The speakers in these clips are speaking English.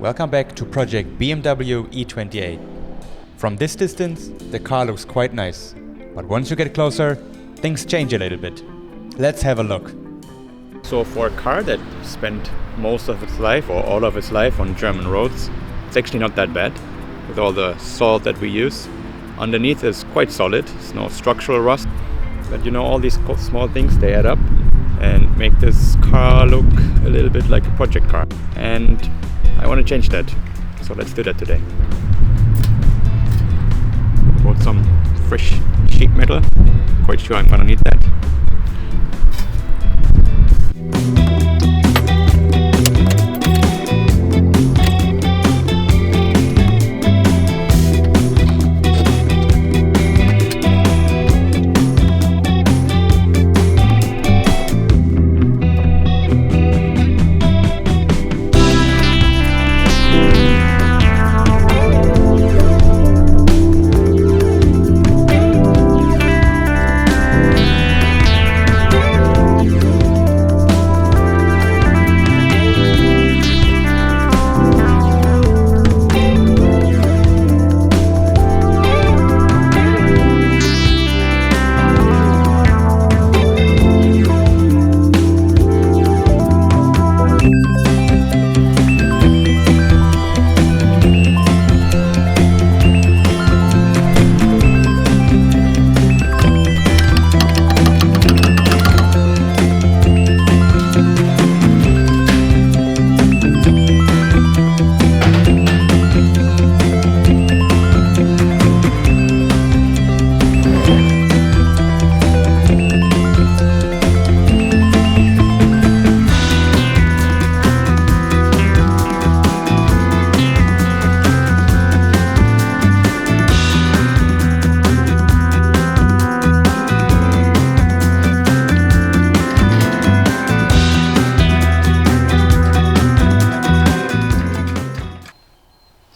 Welcome back to project BMW E28. From this distance, the car looks quite nice, but once you get closer, things change a little bit. Let's have a look. So for a car that spent most of its life or all of its life on German roads, it's actually not that bad with all the salt that we use. Underneath is quite solid, there's no structural rust, but you know, all these small things, they add up and make this car look a little bit like a project car. And I want to change that, so let's do that today. Bought some fresh sheet metal, quite sure I'm gonna need that.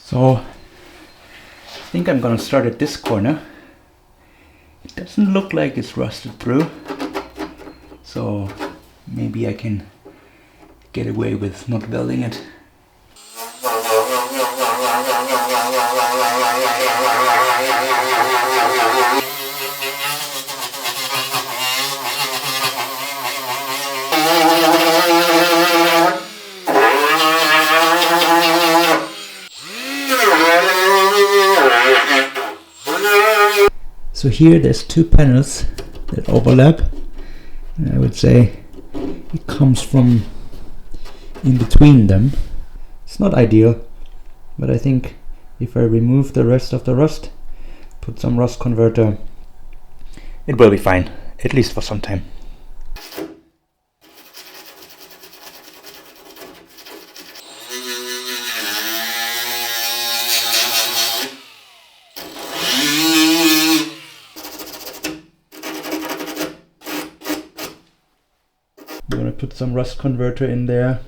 So I think I'm gonna start at this corner. It doesn't look like it's rusted through, so maybe I can get away with not welding it. So here there's two panels that overlap, and I would say it comes from in between them. It's not ideal, but I think if I remove the rest of the rust, put some rust converter, it will be fine, at least for some time. I'm gonna put some rust converter in there,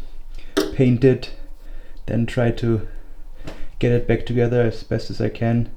paint it, then try to get it back together as best as I can.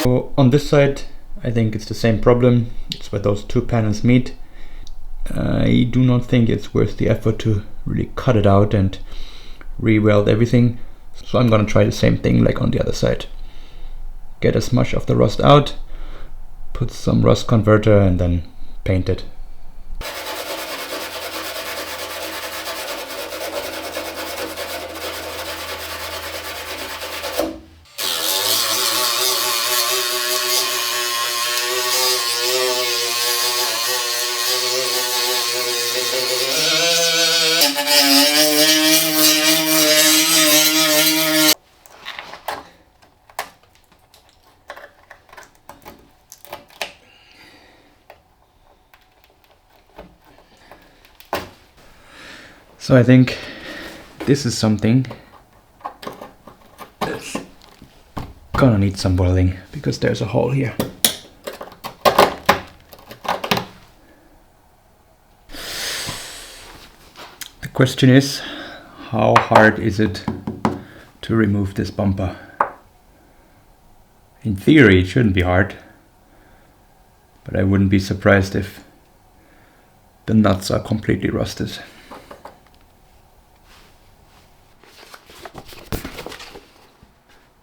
So on this side, I think it's the same problem. It's where those two panels meet. I do not think it's worth the effort to really cut it out and re-weld everything. So I'm gonna try the same thing like on the other side. Get as much of the rust out, put some rust converter, and then paint it. So I think this is something that's gonna need some welding because there's a hole here. The question is, how hard is it to remove this bumper? In theory, it shouldn't be hard, but I wouldn't be surprised if the nuts are completely rusted.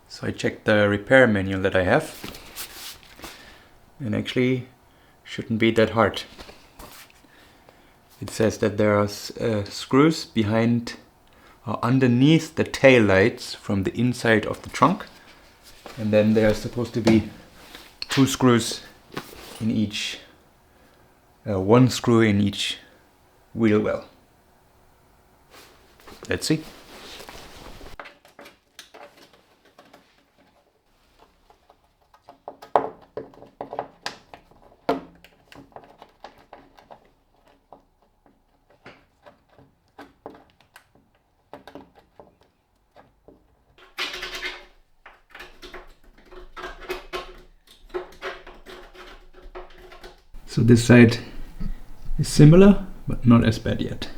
So I checked the repair manual that I have, and actually shouldn't be that hard. It says that there are screws behind or underneath the tail lights from the inside of the trunk, and then there are supposed to be 2 screws in each, 1 screw in each wheel well. Let's see. So this side is similar, but not as bad yet.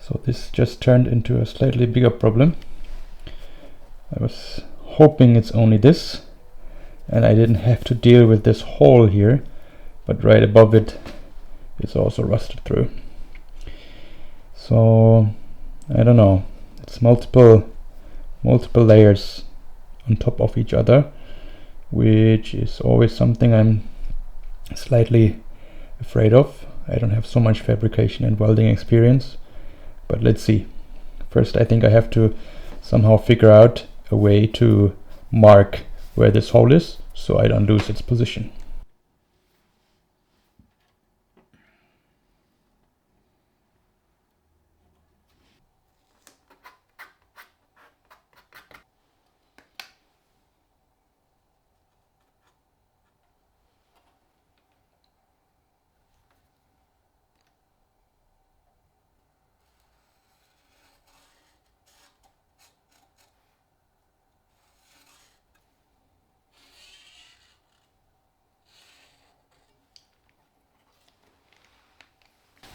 So this just turned into a slightly bigger problem. I was hoping it's only this, and I didn't have to deal with this hole here, but right above it it's also rusted through. So I don't know, it's multiple layers on top of each other, which is always something I'm slightly afraid of. I don't have so much fabrication and welding experience, but let's see. First, I think I have to somehow figure out a way to mark where this hole is so I don't lose its position.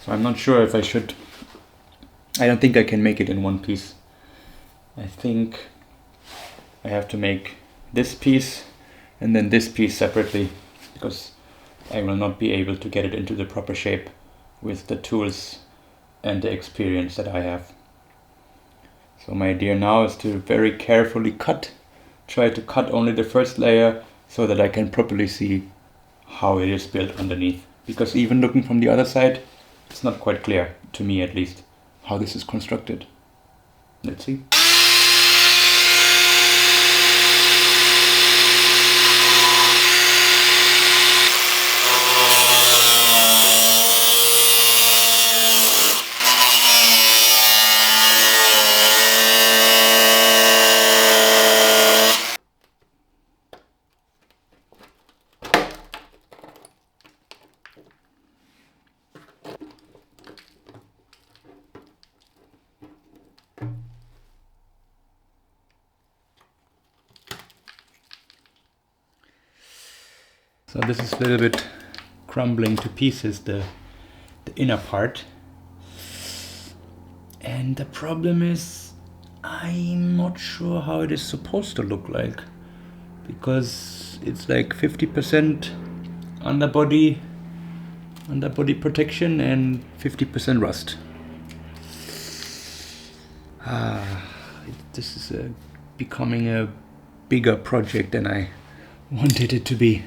So I'm not sure if I should. I don't think I can make it in one piece. I think I have to make this piece and then this piece separately, because I will not be able to get it into the proper shape with the tools and the experience that I have. So my idea now is to very carefully try to cut only the first layer so that I can properly see how it is built underneath. Because even looking from the other side, it's not quite clear, to me at least, how this is constructed. Let's see. So this is a little bit crumbling to pieces, the inner part. And the problem is, I'm not sure how it is supposed to look like, because it's like 50% underbody protection and 50% rust. This is becoming a bigger project than I wanted it to be.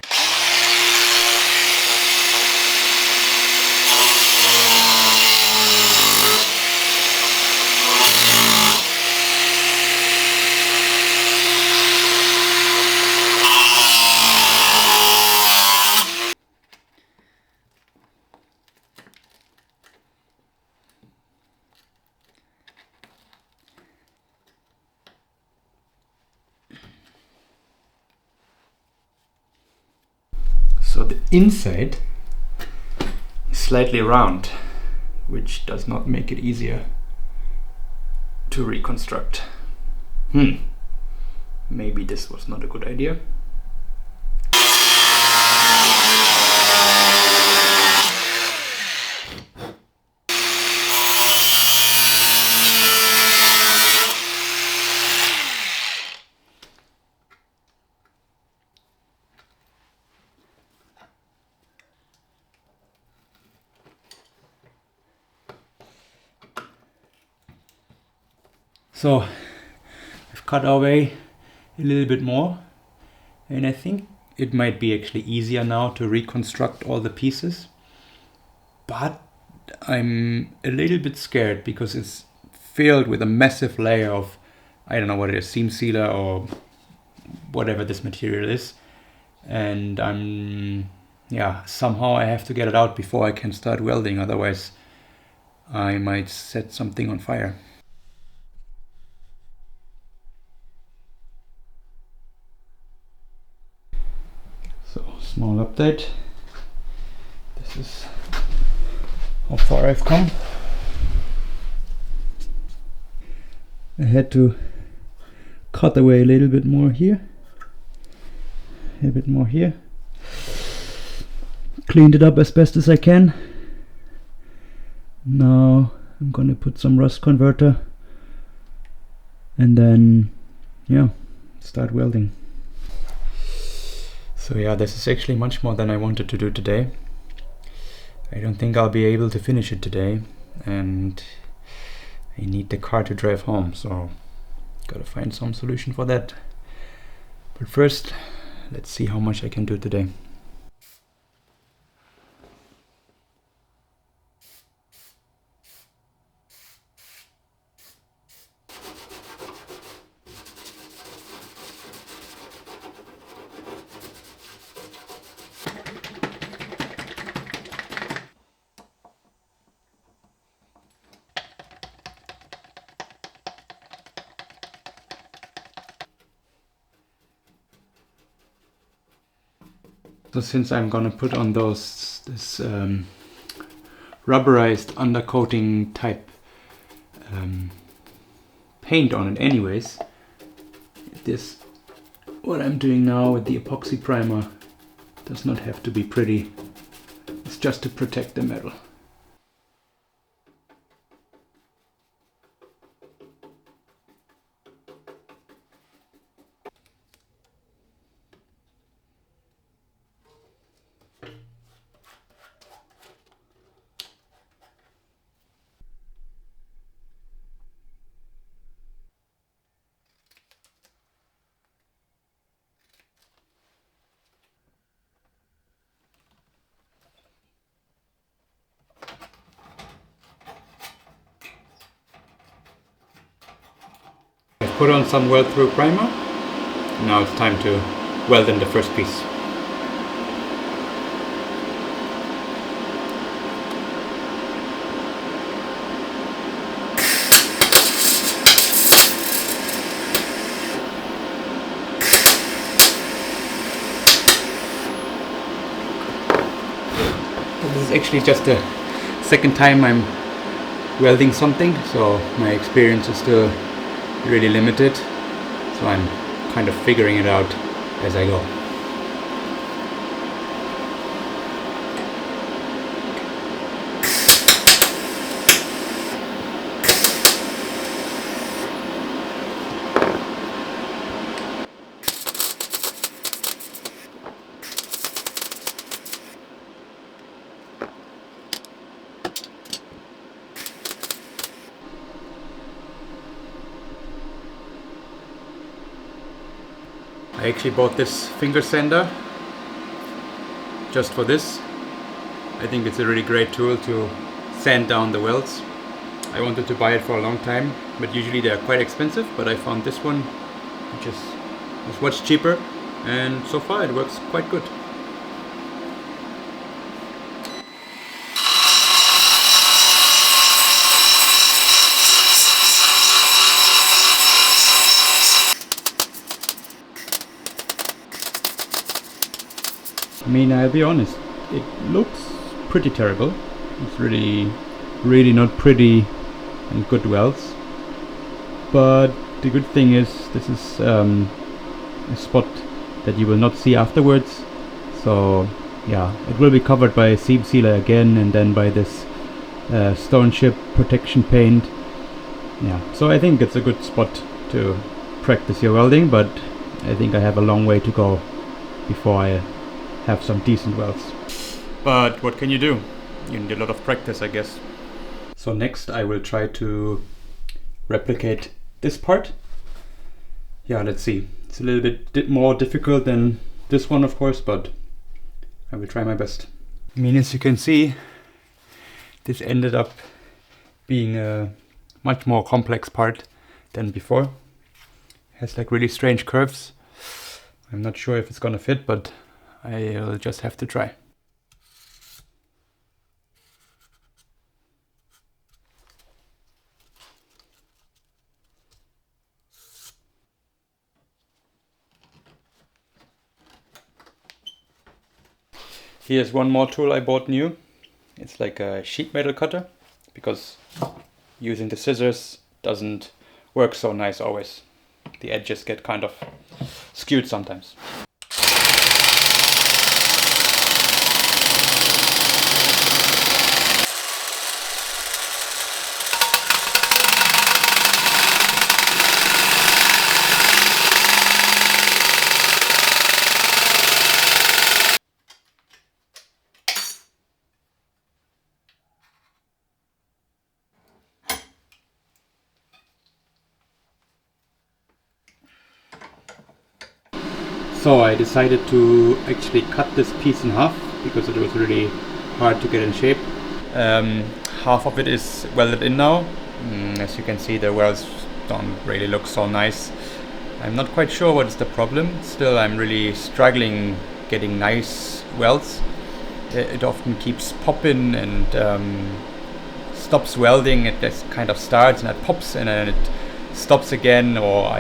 So the inside is slightly round, which does not make it easier to reconstruct. Maybe this was not a good idea. So I've cut away a little bit more, and I think it might be actually easier now to reconstruct all the pieces, but I'm a little bit scared because it's filled with a massive layer of, I don't know what it is, seam sealer or whatever this material is, and somehow I have to get it out before I can start welding, otherwise I might set something on fire. So, small update. This is how far I've come. I had to cut away a little bit more here, a bit more here. Cleaned it up as best as I can. Now I'm gonna put some rust converter and then start welding. So yeah, this is actually much more than I wanted to do today. I don't think I'll be able to finish it today, and I need the car to drive home, so gotta find some solution for that. But first, let's see how much I can do today. So since I'm gonna put on this rubberized undercoating type paint on it anyways, what I'm doing now with the epoxy primer does not have to be pretty. It's just to protect the metal. Put on some weld through primer. Now it's time to weld in the first piece. This is actually just the second time I'm welding something, so my experience is still really limited, so I'm kind of figuring it out as I go. I actually bought this finger sander just for this. I think it's a really great tool to sand down the welds. I wanted to buy it for a long time, but usually they are quite expensive, but I found this one which is much cheaper, and so far it works quite good. I mean, I'll be honest, it looks pretty terrible. It's really not pretty and good welds. But the good thing is this is a spot that you will not see afterwards. So yeah, it will be covered by a seam sealer again, and then by this stone chip protection paint. Yeah, so I think it's a good spot to practice your welding, but I think I have a long way to go before I have some decent welds. But what can you do? You need a lot of practice, I guess. So next I will try to replicate this part. Yeah, let's see. It's a little bit more difficult than this one, of course, but I will try my best. I mean, as you can see, this ended up being a much more complex part than before. It has like really strange curves. I'm not sure if it's gonna fit, but I'll just have to try. Here's one more tool I bought new. It's like a sheet metal cutter, because using the scissors doesn't work so nice always. The edges get kind of skewed sometimes. So I decided to actually cut this piece in half because it was really hard to get in shape. Half of it is welded in now. As you can see, the welds don't really look so nice. I'm not quite sure what is the problem. Still, I'm really struggling getting nice welds. It often keeps popping and stops welding. It just kind of starts and it pops and then it stops again, or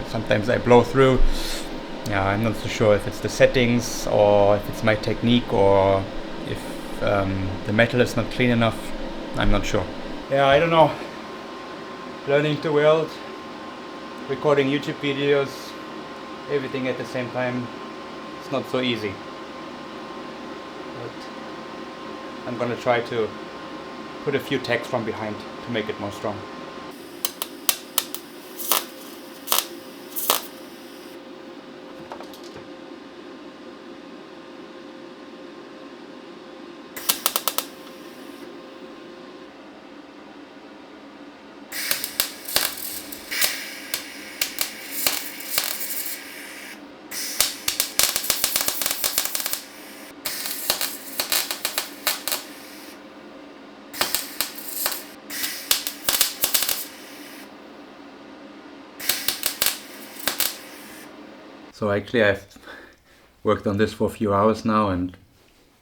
sometimes I blow through. Yeah, I'm not so sure if it's the settings or if it's my technique or if the metal is not clean enough. I'm not sure. Yeah, I don't know. Learning to weld, recording YouTube videos, everything at the same time. It's not so easy. But I'm gonna try to put a few tacks from behind to make it more strong. So actually I've worked on this for a few hours now and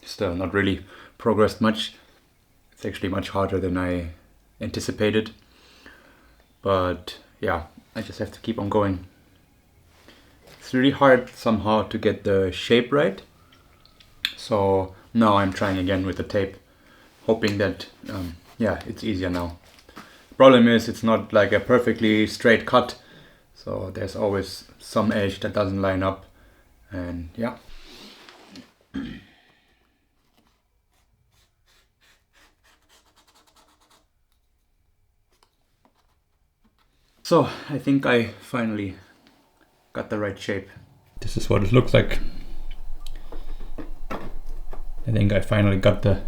still not really progressed much. It's actually much harder than I anticipated. But yeah, I just have to keep on going. It's really hard somehow to get the shape right. So now I'm trying again with the tape, hoping that, yeah, it's easier now. Problem is it's not like a perfectly straight cut. So there's always some edge that doesn't line up, and yeah. So I think I finally got the right shape. This is what it looks like. I think I finally got the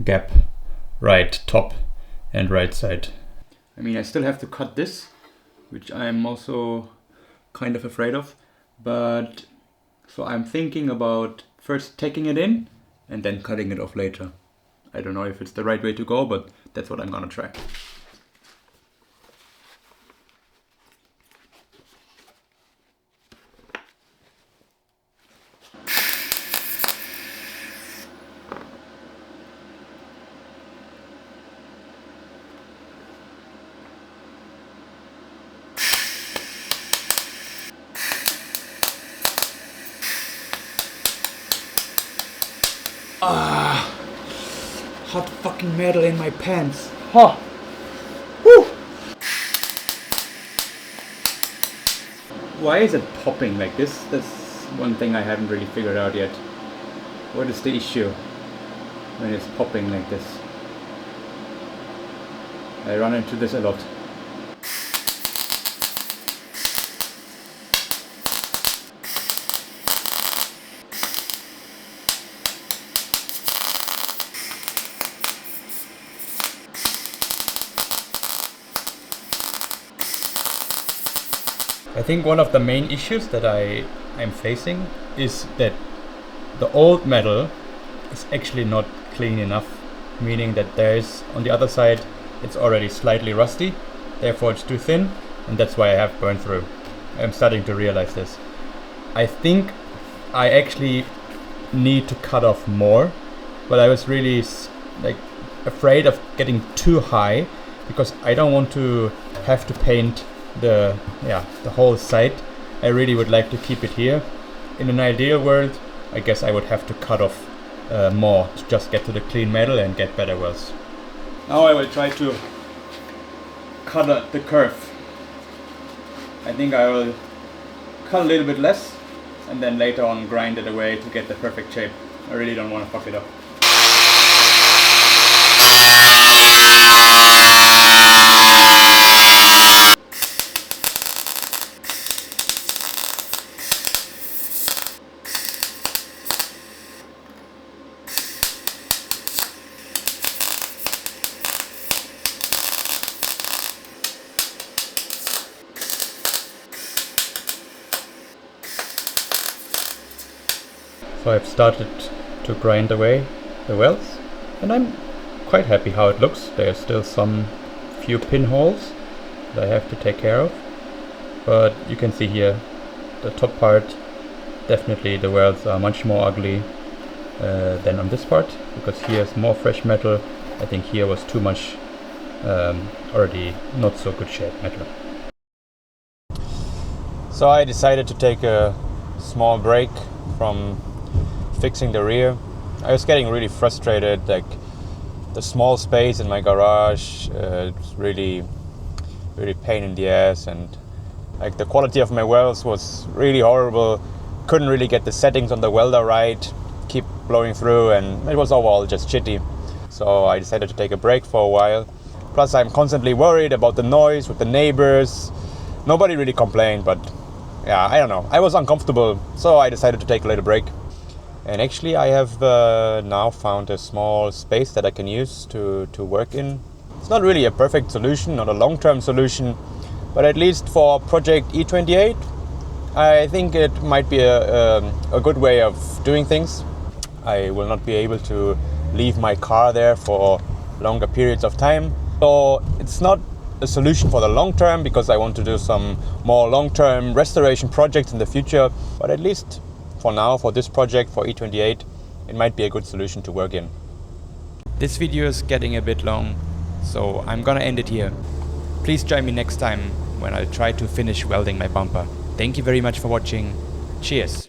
gap, right top and right side. I mean, I still have to cut this, which I'm also kind of afraid of, but so I'm thinking about first taking it in and then cutting it off later. I don't know if it's the right way to go, but that's what I'm gonna try. Ah, hot fucking metal in my pants. Huh. Woo. Why is it popping like this? That's one thing I haven't really figured out yet. What is the issue when it's popping like this? I run into this a lot. I think one of the main issues that I'm facing is that the old metal is actually not clean enough, meaning that there's on the other side it's already slightly rusty, therefore it's too thin, and that's why I have burned through. I'm starting to realize this. I think I actually need to cut off more, but I was really afraid of getting too high because I don't want to have to paint the whole side. I really would like to keep it here. In an ideal world, I guess I would have to cut off more to just get to the clean metal and get better welds. Now I will try to cut the curve. I think I will cut a little bit less and then later on grind it away to get the perfect shape. I really don't want to fuck it up. So I've started to grind away the welds and I'm quite happy how it looks. There's still some few pinholes that I have to take care of, but you can see here the top part, definitely the welds are much more ugly than on this part, because here's more fresh metal. I think here was too much already not so good shape metal. So I decided to take a small break from fixing the rear. I was getting really frustrated, like the small space in my garage, it's really pain in the ass, and like the quality of my welds was really horrible. Couldn't really get the settings on the welder right, keep blowing through, and it was overall just shitty. So I decided to take a break for a while. Plus I'm constantly worried about the noise with the neighbors. Nobody really complained, but yeah, I don't know. I was uncomfortable, so I decided to take a little break. And actually I have now found a small space that I can use to work in. It's not really a perfect solution, not a long-term solution, but at least for project E28, I think it might be a good way of doing things. I will not be able to leave my car there for longer periods of time. So it's not a solution for the long term, because I want to do some more long-term restoration projects in the future, but at least for now, for this project, for E28, it might be a good solution to work in. This video is getting a bit long, so I'm gonna end it here. Please join me next time when I'll try to finish welding my bumper. Thank you very much for watching. Cheers.